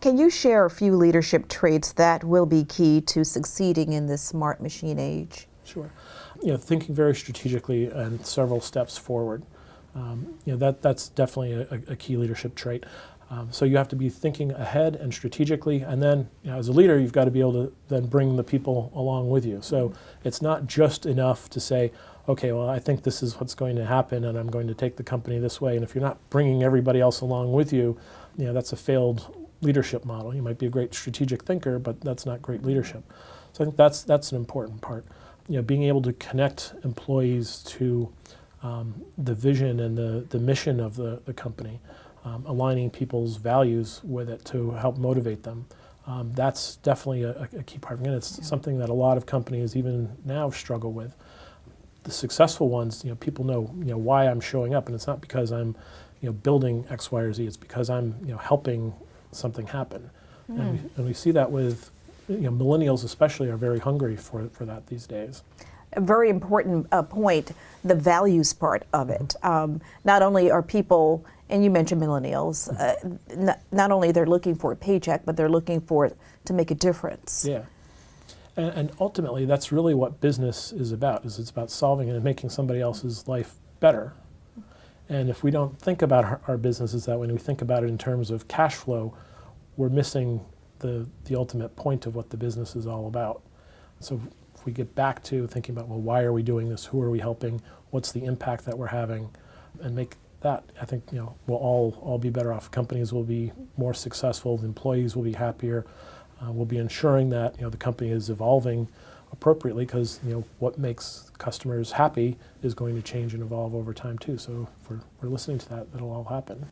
Can you share a few leadership traits that will be key to succeeding in this smart machine age? Sure. Thinking very strategically and several steps forward. That's definitely a key leadership trait. So you have to be thinking ahead and strategically, and then as a leader, you've got to be able to then bring the people along with you. So it's not just enough to say, okay, well, I think this is what's going to happen, and I'm going to take the company this way. And if you're not bringing everybody else along with you, that's a failed leadership model. You might be a great strategic thinker, but that's not great leadership. So I think that's an important part. Being able to connect employees to the vision and the mission of the company. Aligning people's values with it to help motivate them. That's definitely a key part. Again, it's something that a lot of companies even now struggle with. The successful ones, people know, why I'm showing up, and it's not because I'm, building X, Y, or Z. It's because I'm, helping something happen. And we see that with, millennials especially are very hungry for that these days. A very important point, the values part of it. Not only are people, and you mentioned millennials, not only they're looking for a paycheck, but they're looking for it to make a difference. Yeah. And ultimately, that's really what business is about, it's about solving and making somebody else's life better. And if we don't think about our businesses that way, and we think about it in terms of cash flow, we're missing the ultimate point of what the business is all about. So if we get back to thinking about, well, why are we doing this? Who are we helping? What's the impact that we're having? And make that, I think, we'll all be better off. Companies will be more successful. The employees will be happier. We'll be ensuring that, the company is evolving appropriately, because, what makes customers happy is going to change and evolve over time too. So if we're listening to that, it'll all happen.